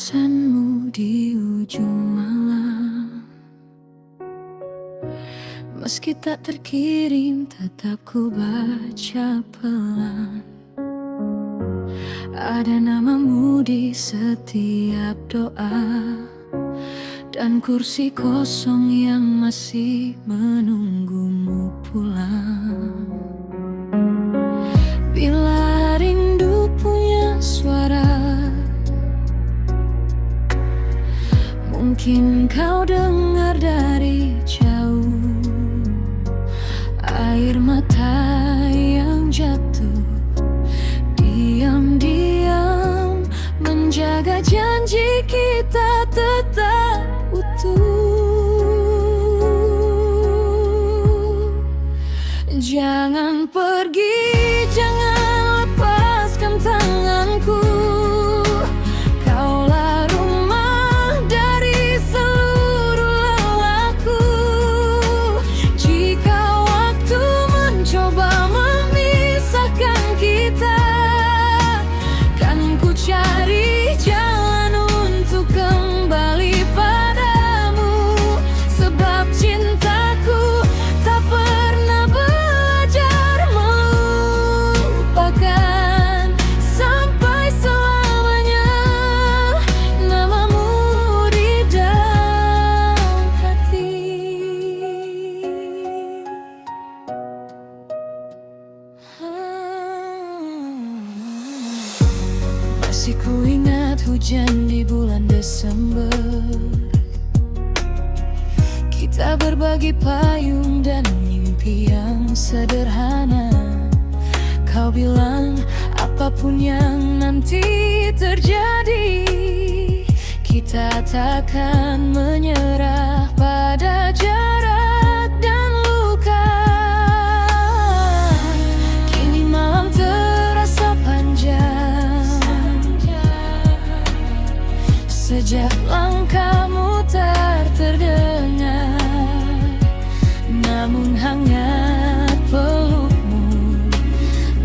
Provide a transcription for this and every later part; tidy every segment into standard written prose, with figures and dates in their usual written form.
pesanmu di ujung malam. Meski tak terkirim, tetap ku baca pelan. Ada namamu di setiap doa, dan kursi kosong yang masih menunggumu pulang. Bila rindu punya suara, mungkin kau dengar dari jauh. Air mata yang jatuh, diam-diam menjaga janji kita tetap utuh. Jangan pergi, jangan lepaskan tanganku. Kaulah rumah dari seluruh lelahku. Jika waktu mencoba memisahkan kita, kan ku cari jalan untuk kembali padamu. Sebab cintaku tak pernah belajar melupakan. Sampai selamanya namamu di dalam hati. Masih ku ingat hujan di bulan Desember. Kita berbagi payung dan mimpi yang sederhana. Kau bilang apapun yang nanti terjadi, kita takkan menyerah pada jarak dan luka. Kini malam terasa panjang, sejak langkahmu tak terdengar. Namun hangat pelukmu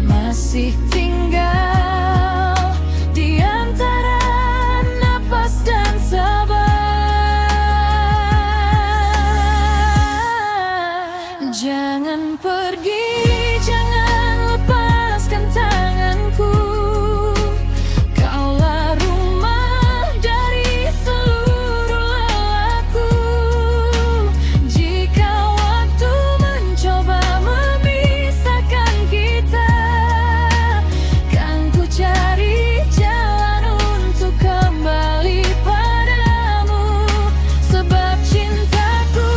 masih tinggal di antara napas dan sabar. Jangan pergi, jangan lepaskan tanganku. Kaulah rumah dari seluruh lelahku. Jika waktu mencoba memisahkan kita, kan ku cari jalan untuk kembali padamu. Sebab cintaku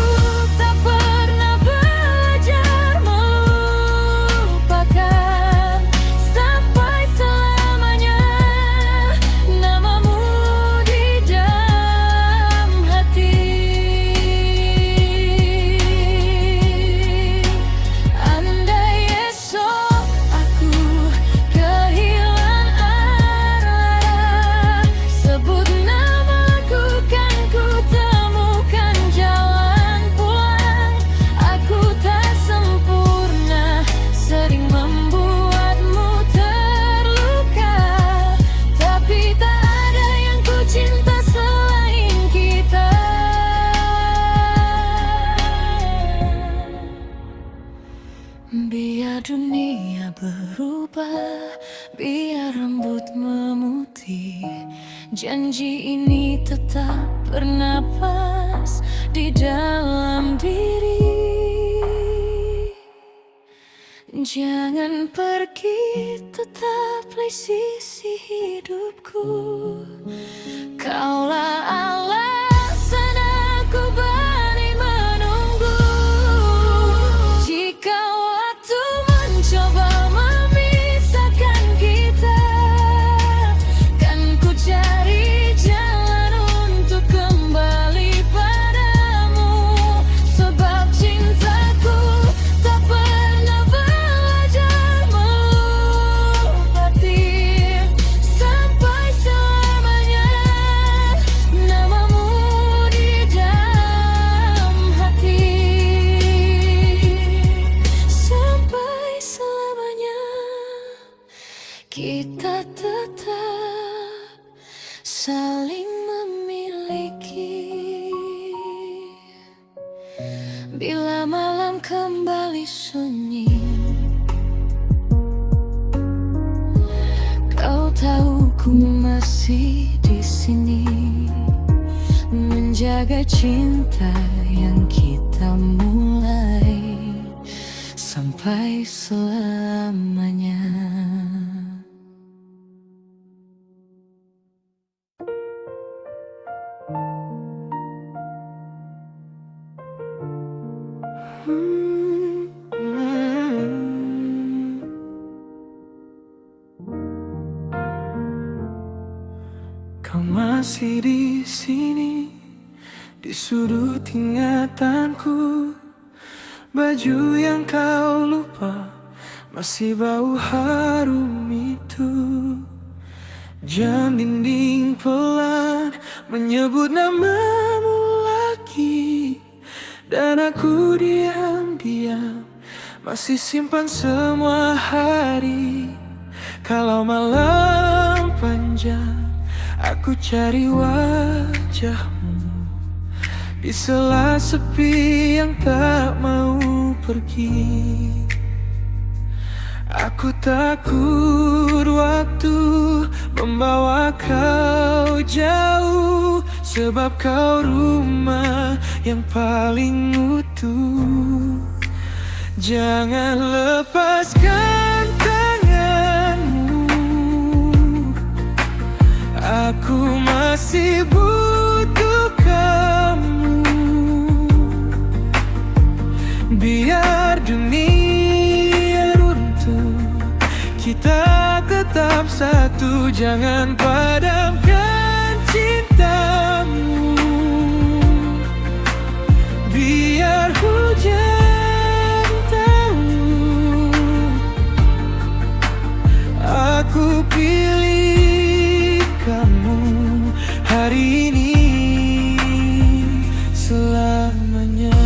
tak pernah belajar melupakan. Sampai selamanya namamu di dalam hati. Andai esok aku kehilangan arah, sebut namaku kan ku temukan jalan pulang. Aku tak sempurna, sering membuatmu terluka, tapi tak ada yang ku cinta selain kita. Biar dunia berubah, biar rambut memutih, janji ini tetap bernapas di dalam diri. Jangan pergi, tetaplah sisi hidupku. Kaulah alasan aku berani menunggu. Jika waktu mencoba memisahkan kita, kan ku cari jalan untuk kembali padamu. Sebab cintaku tak pernah belajar melupati. Sampai selamanya namamu di dalam hati. Sampai selamanya kita tetap saling miliki. Bila malam kembali sunyi, kau tahu ku masih di sini, menjaga cinta yang kita mulai sampai selamanya. Kau masih di sini, di sudut ingatanku. Baju yang kau lupa masih bau harum itu. Jam dinding pelan menyebut namamu lagi, dan aku diam-diam masih simpan semua hari. Kalau malam panjang, aku cari wajahmu di sela sepi yang tak mau pergi. Aku takut waktu membawa kau jauh, sebab kau rumah yang paling utuh. Jangan lepaskan tanganmu, aku masih butuh kamu. Biar dunia runtuh, kita tetap satu. Jangan padamkan cintamu. Biar hujan tahu, aku pilih kamu hari ini selamanya.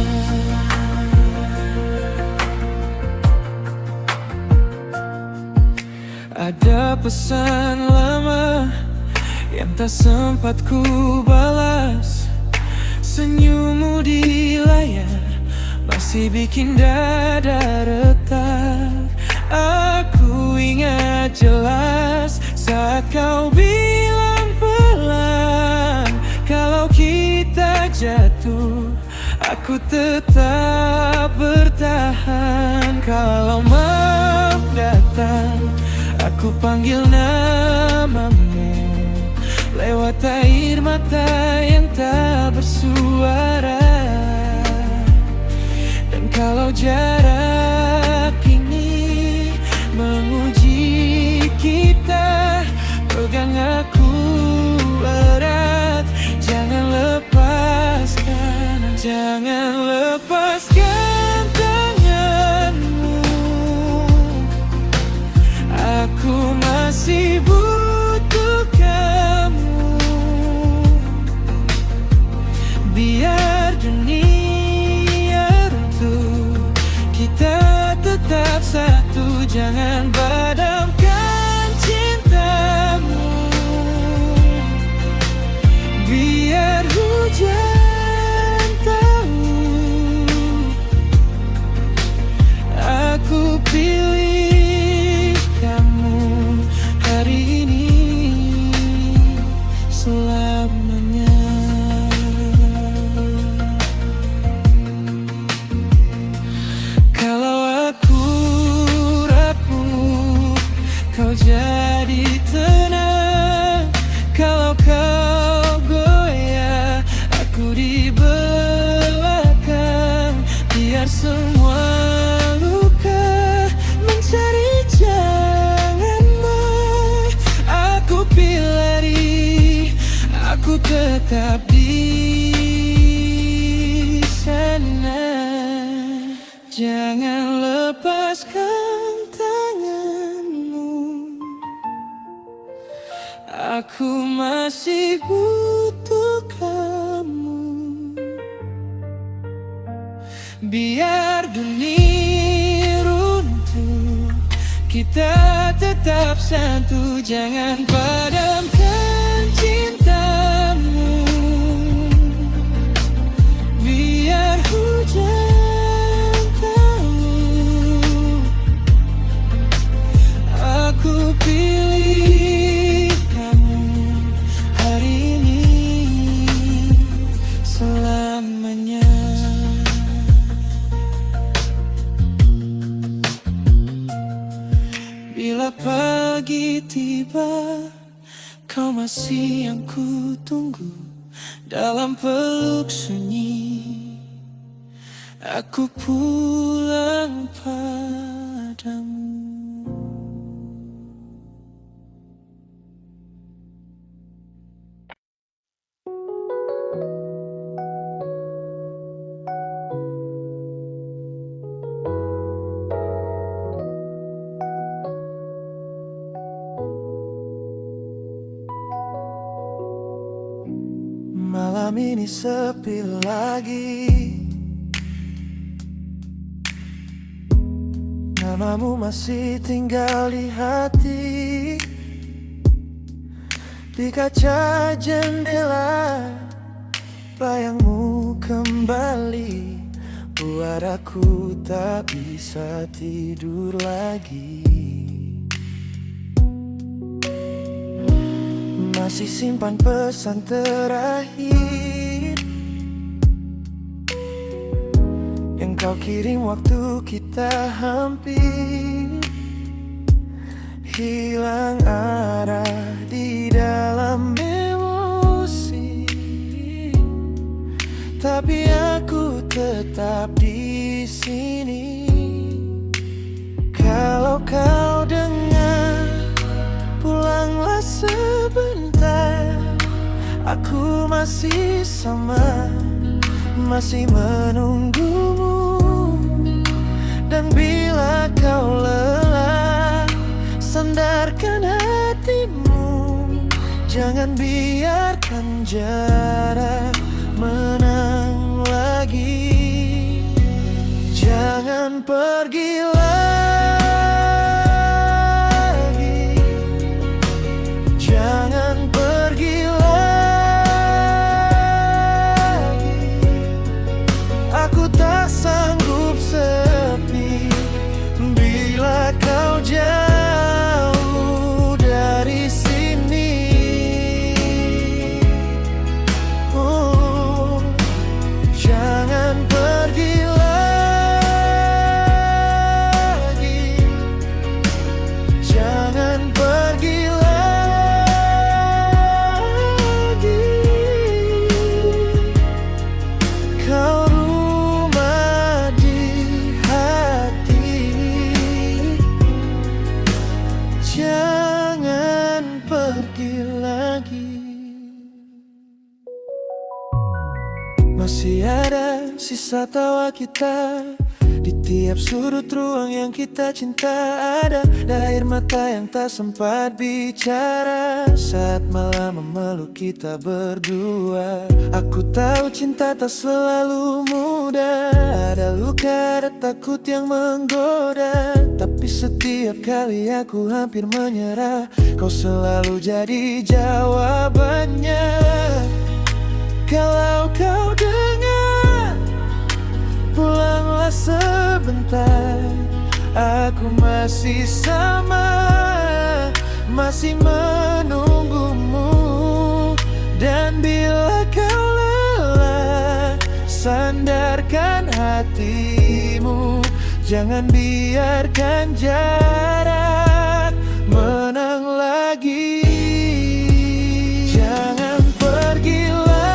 Ada pesan lama yang tak sempat ku balas. Senyummu di layar masih bikin dada retak. Aku ingat jelas saat kau bilang pelan, kalau kita jatuh, aku tetap bertahan. Kalau maaf datang, aku panggil namamu lewat air mata yang tak bersuara. Dan kalau jarak ini menguji kita, pegang aku erat. Jangan lepaskan, jangan lepaskan tanganmu. Aku masih butuh kamu. Biar dunia runtuh, kita tetap satu. Jangan padamkan cintamu. Biar hujan tahu, aku pilih kamu hari ini selamanya. Kalau aku rapuh, kau jadi tenang. Kalau kau goyah, aku di belakang. Biar semua luka mencari janganmu, aku pilih, aku tetap di sana. Jangan lepaskan tanganmu, aku masih butuh kamu. Biar dunia runtuh, kita tetap satu. Jangan padamkan cintamu. masih yang ku tunggu dalam peluk sunyi. Aku pulang padamu. Malam ini sepi lagi, namamu masih tinggal di hati. Di kaca jendela, bayangmu kembali, buat aku tak bisa tidur lagi. Masih simpan pesan terakhir yang kau kirim waktu kita hampir hilang arah di dalam emosi. Tapi aku tetap di sini. Kalau kau dengar, pulanglah sebentar. Aku masih sama, masih menunggumu. Dan bila kau lelah, sandarkan hatimu. Jangan biarkan jarak menang lagi. Jangan pergi lagi. Jangan pergi lagi. Aku tak sanggup sepi bila kau jauh dari sini. Oh, jangan pergi lagi. Jangan pergi lagi. Kau rumah di hati. Jangan pergi lagi. Masih ada sisa tawa kita di tiap sudut ruang yang kita cinta. Ada air mata yang tak sempat bicara saat malam memeluk kita berdua. Aku tahu cinta tak selalu mudah. Ada luka, ada takut yang menggoda. Tapi setiap kali aku hampir menyerah, kau selalu jadi jawabannya. Kalau kau dengar, pulanglah sebentar. Aku masih sama, masih menunggumu. Dan bila kau lelah, sandarkan hatimu. Jangan biarkan jarak menang lagi. Jangan pergi lagi.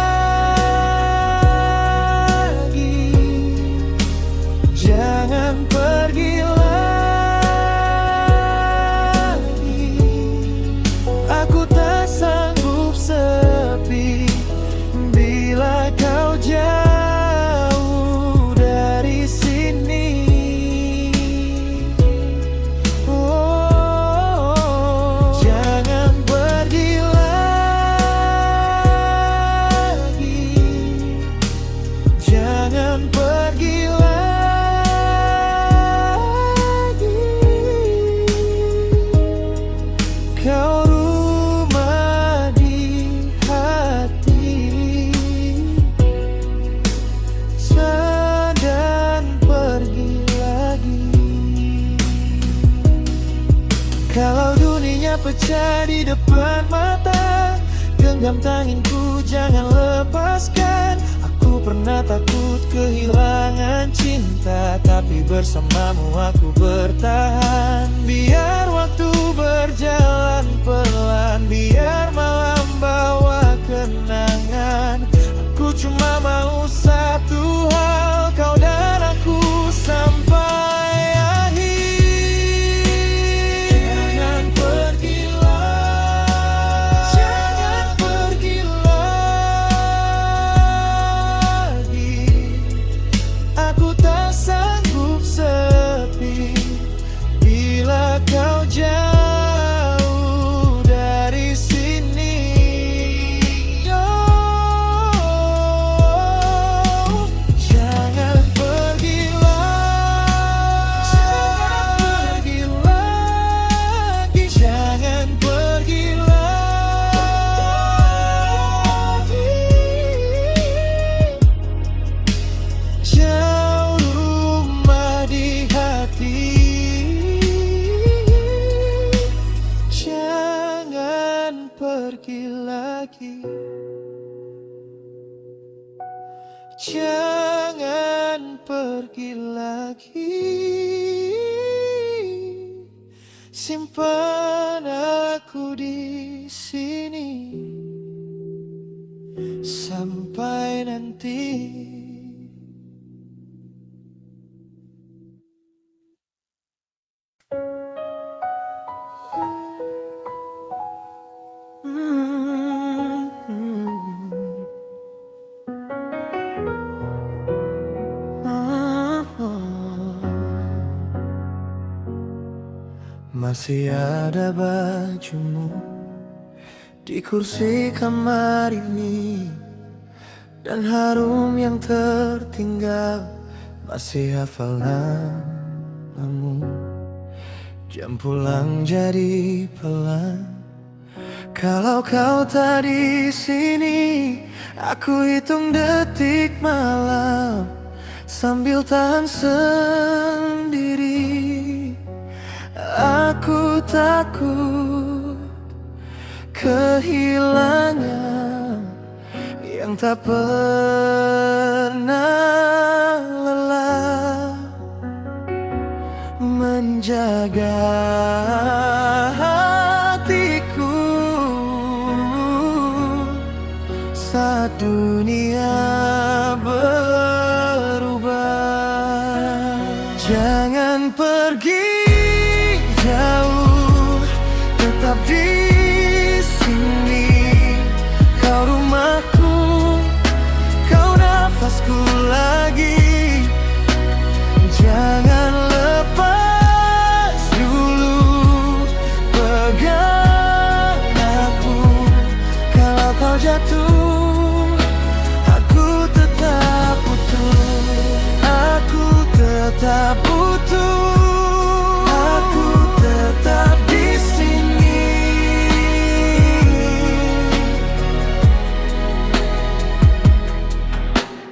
Jangan pergi lagi. Aku tak sanggup sepi bila kau jauh dari sini. Oh, jangan pergi lagi. Jangan pergi lagi. Kau rumah di hati. Jangan pergi lagi. Kalau dunia pecah di depan mata, genggam tanginku, jangan lepaskan. Aku pernah takut kehilangan cinta, tapi bersamamu aku bertahan. Biar waktu berjalan pelan, biar malam kenangan. Aku cuma mau satu hal, kau dan aku sampai akhir. Jangan pergilah, jangan pergi lagi. Aku tak sanggup sepi bila kau jauh dari sini. Oh, jangan pergilah, jangan pergi lagi, jangan pergi lagi. Jauh rumah di hati, jangan pergi lagi, jangan pergi lagi. Simpan aku di sini sampai nanti. Masih ada bajumu di kursi kamar ini, dan harum yang tertinggal masih hafal namamu. Jam pulang jadi pelan kalau kau tak di sini. Aku hitung detik malam sambil tahan sendiri. Aku takut kehilangan yang tak pernah lelah menjaga hatiku saat dunia berubah. Jangan pergi jauh, tetap di sini. Kau rumahku, kau nafasku lagi. Jangan lepas dulu, pegang aku. Kalau kau jatuh, aku tetap butuh. Aku tetap butuh. Aku tetap di sini.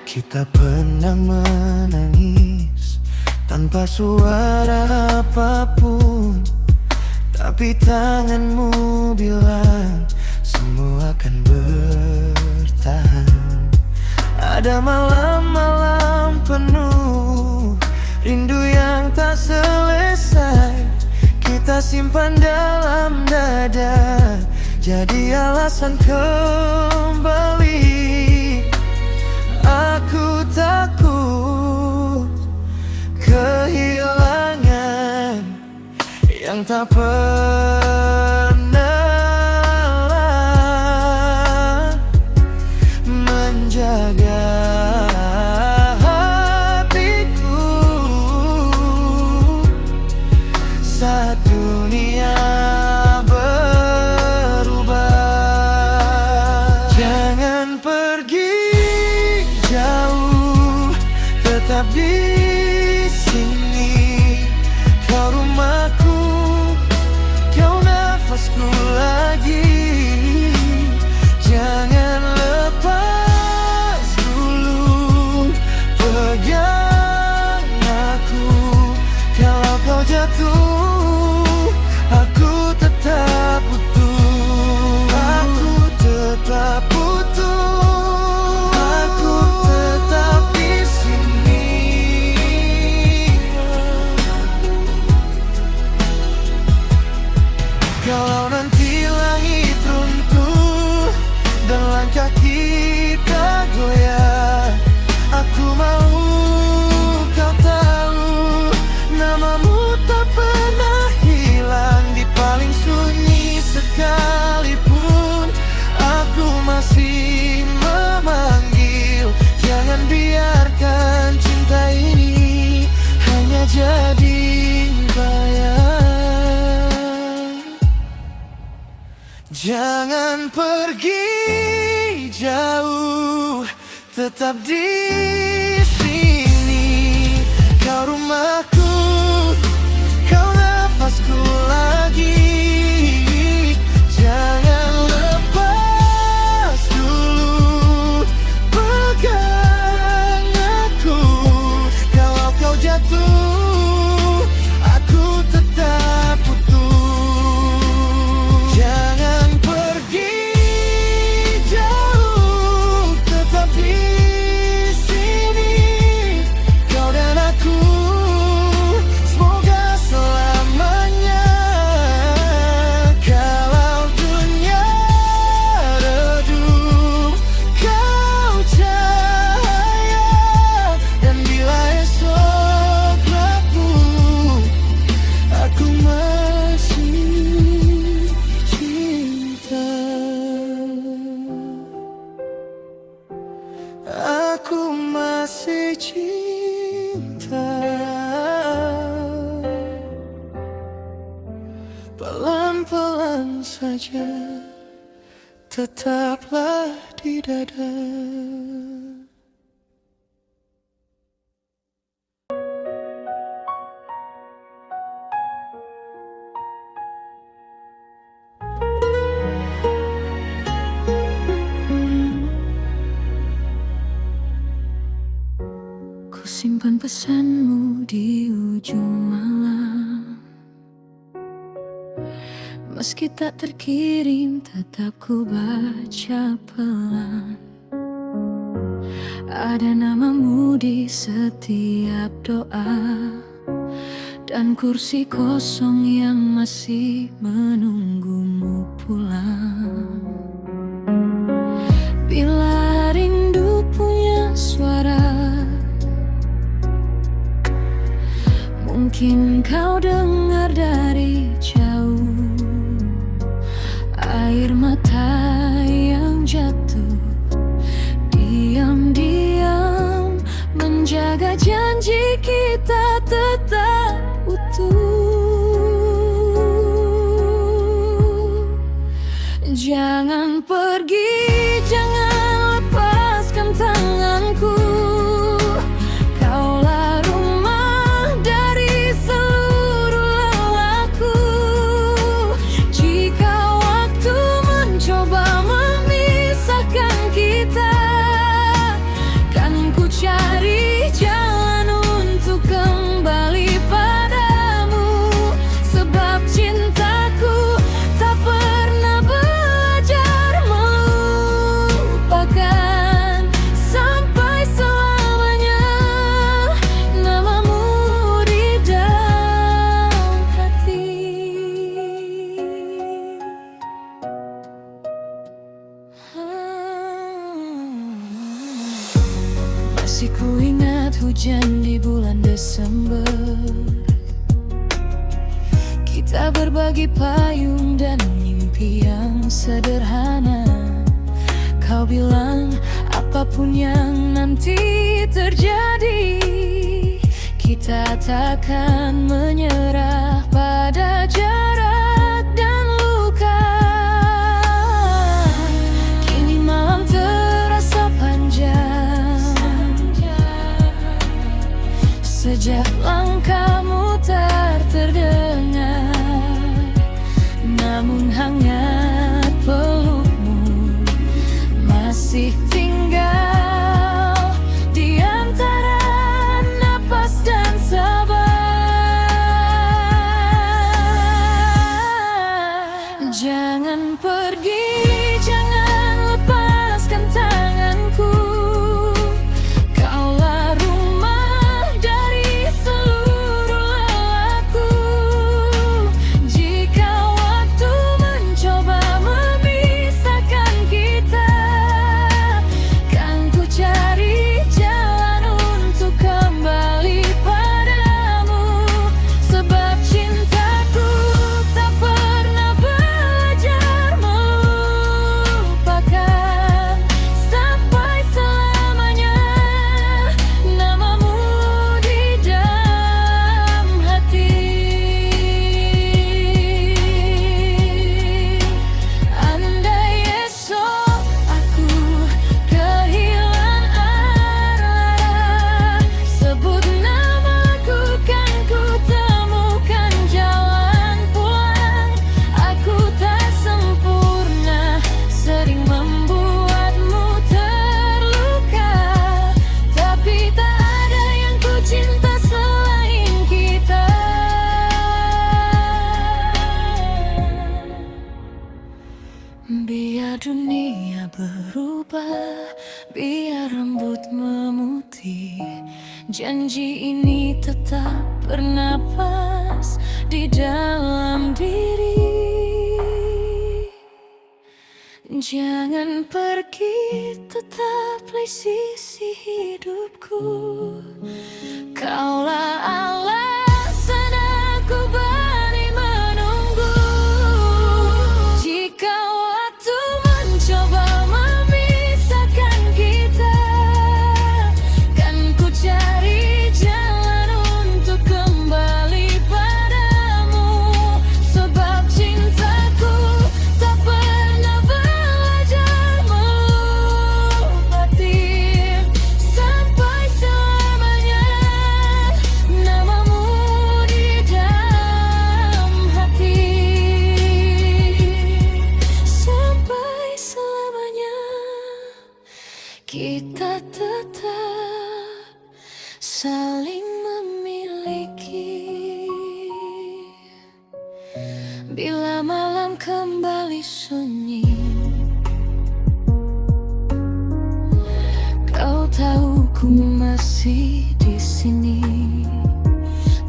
Kita pernah menangis tanpa suara apapun, tapi tanganmu bilang semua akan bertahan. Ada malam-malam penuh rindu yang tak selesai, kita simpan dalam dada, jadi alasan kembali. Aku takut kehilangan yang tak pernah menjaga hatiku saat dunia berubah. Jangan pergi jauh, tetap di sini. Kau rumahku, kau nafasku lagi. Jangan lepas dulu, pegang aku. Kalau kau jatuh, aku tetap butuh. Aku tetap butuh. Aku tetap di sini. Jangan pergi jauh, tetap di sini. Kau rumahku, kau nafasku lagi. Jangan lepas dulu, pegang aku. Kalau kau jatuh, aku tetap utuh. Jangan pergi jauh, tetap di sini. Kau dan aku, semoga selamanya. Kalau dunia redup, kau cahaya. Dan bila esok rapuh, aku masih cinta. Aku masih cinta. Pelan-pelan saja, tetaplah di dada. Ku simpan pesanmu di ujung malam. Meski tak terkirim, tetap ku baca pelan. Ada namamu di setiap doa, dan kursi kosong yang masih menunggumu pulang. Bila rindu punya suara, mungkin kau dengar dari jauh. Air mata yang jatuh, diam-diam menjaga janji kita tetap utuh. Jangan pergi, jangan lepaskan tanganku. Kaulah rumah dari seluruh lelahku. Jika waktu mencoba memisahkan kita, kan ku cari jalan untuk kembali padamu. Sebab cintaku tak pernah belajar melupakan. Sampai selamanya namamu di dalam hati. Masih ku ingat hujan di bulan Desember. Kita berbagi payung dan mimpi yang sederhana. Kau bilang apapun yang nanti terjadi, kita takkan menyerah pada jarak dan luka. Kini malam terasa panjang, sejak langkahmu tak terdengar. Namun hangat pelukmu masih tinggal di antara napas dan sabar. biar rambut memutih. Janji ini tetap bernapas di dalam diri. Jangan pergi, tetaplah sisi hidupku. Kaulah alasan aku berani menunggu. Jika waktu mencoba memisahkan kita, kan ku cari jalan untuk kembali padamu. Sebab cintaku tak pernah belajar melupati. Sampai selamanya namamu di dalam hati. Sampai selamanya kita tetap saling memiliki. Bila malam kembali sunyi, kau tahu ku masih di sini,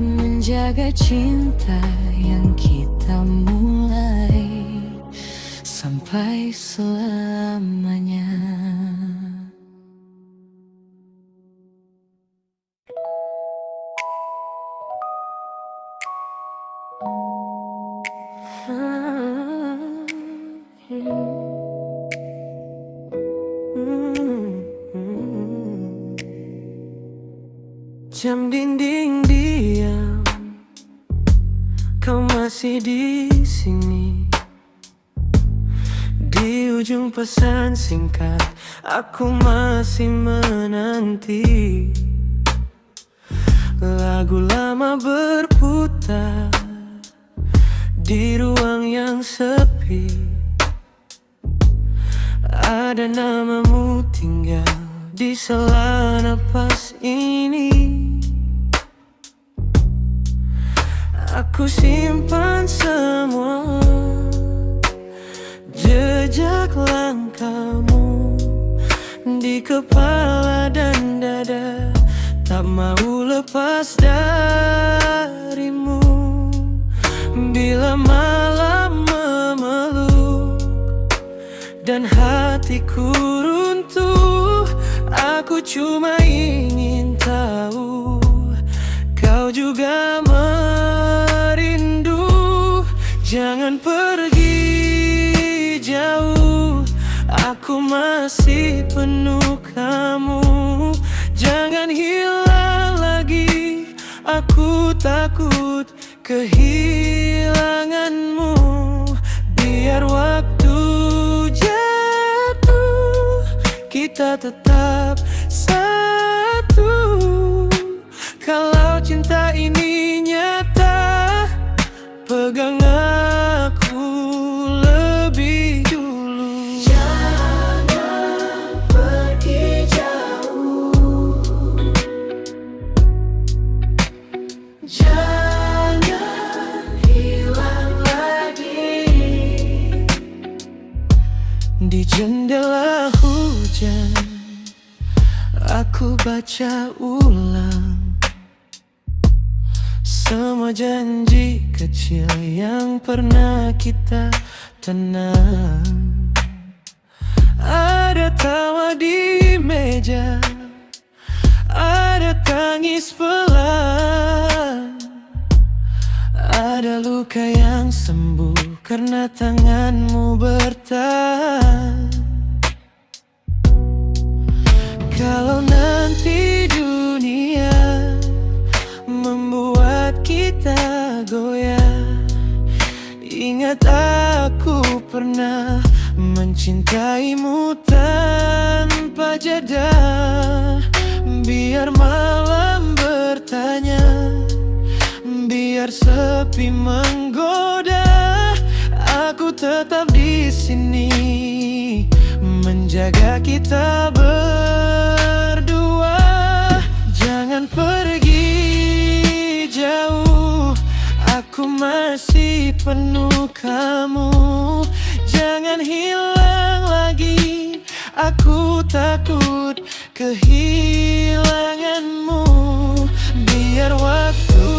menjaga cinta yang kita mulai sampai selamanya. Jam dinding diam, kau masih di sini. Di ujung pesan singkat, aku masih menanti. Lagu lama berputar di ruang yang sepi. Ada namamu tinggal di sela napas ini. Aku simpan semua jejak langkahmu di kepala dan dada. Tak mau lepas darimu. Bila malam memeluk dan hatiku runtuh, aku cuma ingin tahu kau juga merindu. Jangan pergi jauh, aku masih penuh kamu. Jangan hilang lagi, aku takut kehilanganmu. Biar waktu jatuh, kita tetap satu. Kalau cinta ini nyata, pegang aku lebih dulu. Jangan pergi jauh, jangan hilang lagi. Di jendela hujan, aku baca ulang semua janji kecil yang pernah kita tenang. Ada tawa di meja, ada tangis pelan, ada luka yang sembuh karena tanganmu bertahan. Kalau nanti dunia membuat kita goyah, ingat aku pernah mencintaimu tanpa jeda. Biar malam bertanya, biar sepi menggoda, aku tetap di sini menjaga kita berdua. Jangan pergi jauh, aku masih penuh kamu. Jangan hilang lagi, Aku takut kehilanganmu. Biar waktu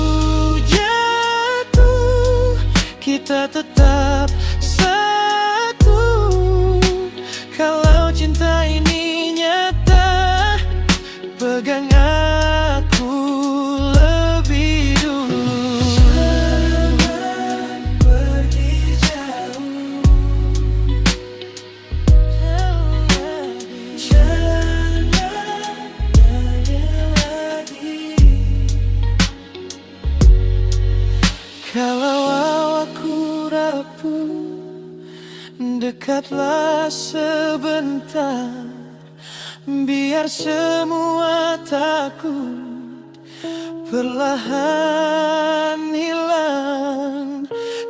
jatuh, kita tetap satu. Kalau cinta ini nyata, pegang aku lebih dulu. Jangan pergi jauh, jangan nanya lagi. Kalau awakku rapuh, dekatlah sebentar. Biar semua takut perlahan hilang.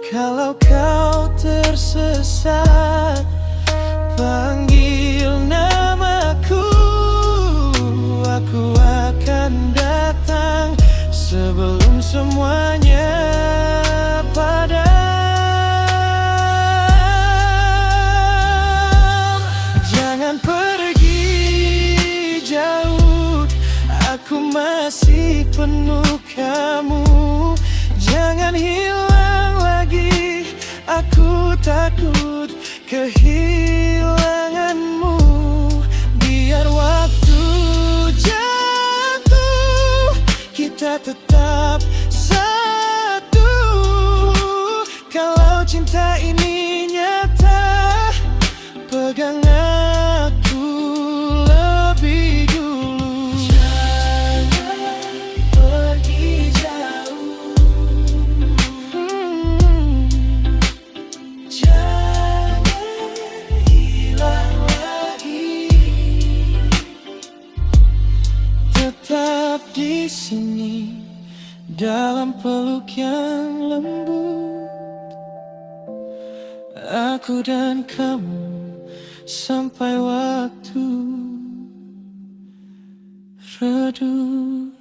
Kalau kau tersesat, panggil namaku. Aku akan datang sebelum semuanya padam. Jangan pergi jauh, aku masih penuh kamu. Jangan hilang lagi, aku takut kehilanganmu. Biar waktu jatuh, kita tetap satu. Kalau cinta ini nyata, pegang aku lebih dulu. Jangan pergi jauh, jangan hilang lagi. Tetap di sini dalam peluk yang lembut. Aku dan kamu sampai waktu redup.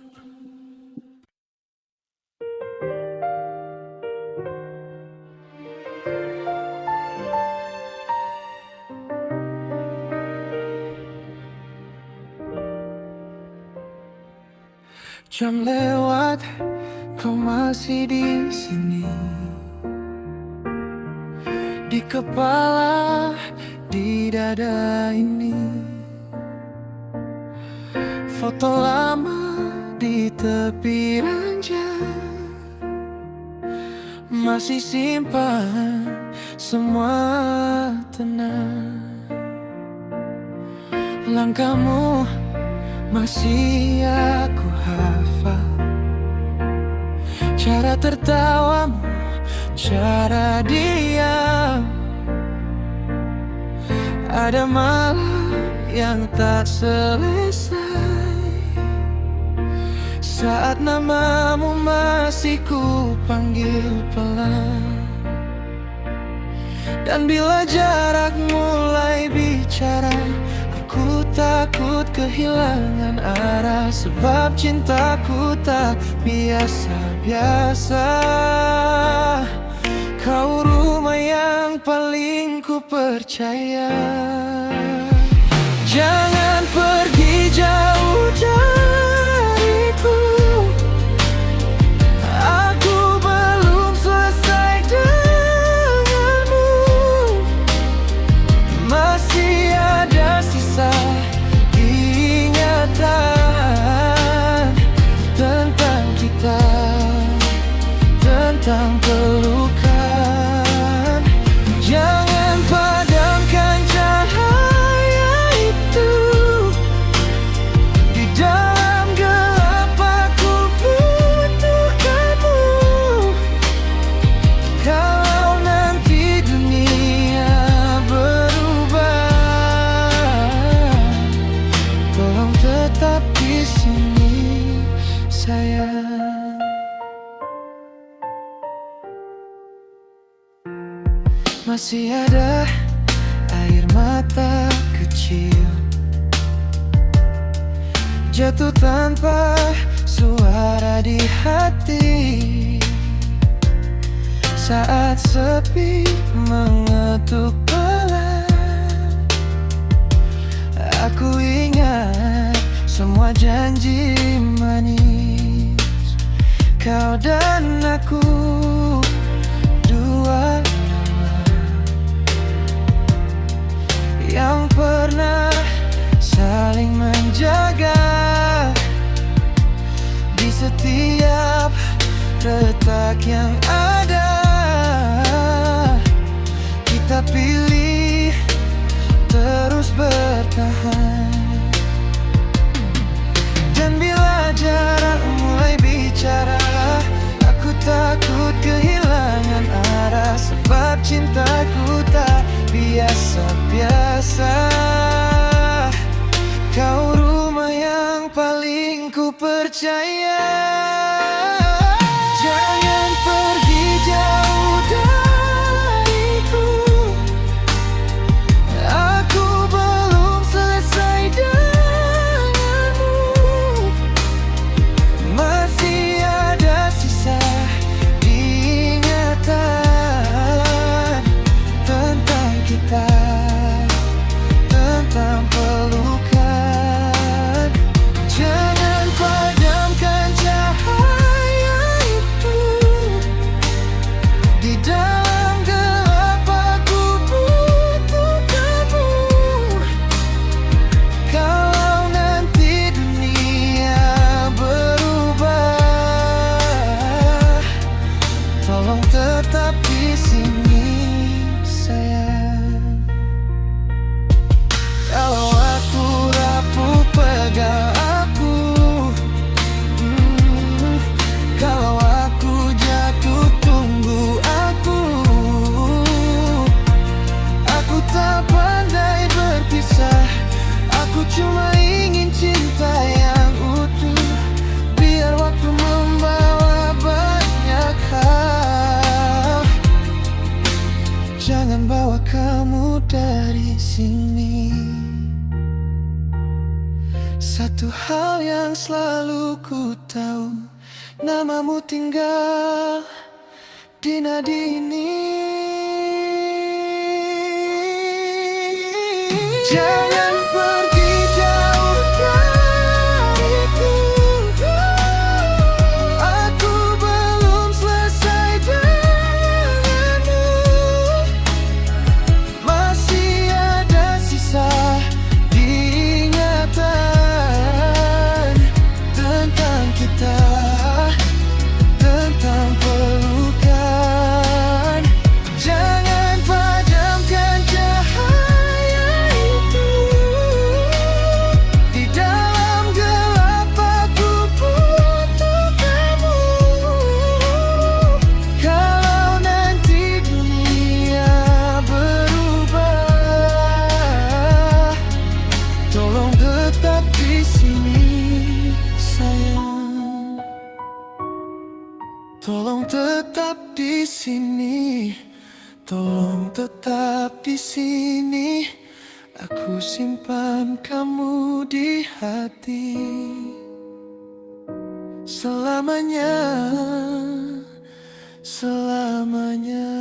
Jam lewat, kau masih di sini. Di kepala, di dada ini. Foto lama di tepi ranjang, masih simpan, semua tenang. Langkahmu masih aku hafal, cara tertawamu, cara diam. Ada malam yang tak selesai saat namamu masih ku panggil pelan. Dan bila jarak mulai bicara, aku takut kehilangan arah. Sebab cintaku tak biasa-biasa. Kau rumah yang paling ku percaya. Jangan pergi jauh dariku, aku belum selesai denganmu. Masih ada sisa ingatan tentang kita, tentang pelukan. Jangan padamkan cahaya itu. Di dalam gelap aku butuhkanmu. Kalau nanti dunia berubah, tolong tetap di sini, sayang. Masih ada air mata kecil jatuh tanpa suara di hati saat sepi mengetuk pelan. Aku ingat semua janji manis, kau dan aku, dua nama yang pernah saling menjaga di setiap retak yang ada. Kita pilih terus bertahan, dan bila jarak mulai bicara, aku takut kehilangan arah. Sebab cintaku tak biasa-biasa. Kau rumah yang paling ku percaya. Jangan pergi jauh dariku, aku belum selesai denganmu. Masih ada sisa ingatan tentang kita, tentang pelukan. Jangan padamkan cahaya itu. Di dalam gelap aku butuh kamu. Kalau nanti dunia berubah, tolong tetap di sini sayang. Kalau aku rapuh, pegang aku. Kalau aku jatuh, tunggu aku. Aku tak pandai berpisah, aku cuma ingin cinta yang utuh. Biar waktu membawa banyak hal, jangan bawa kamu dari sini. Satu hal yang selalu ku tahu, namamu tinggal di nadi ini. Jangan pergi jauh dariku, aku belum selesai denganmu. Masih ada sisa ingatan tentang kita, tentang pelukan. Jangan padamkan cahaya itu. Di dalam gelap aku butuh kamu. Kalau nanti dunia berubah, tolong tetap di sini sayang. Tolong tetap di sini, tolong tetap di sini. Aku simpan kamu di hati selamanya, selamanya.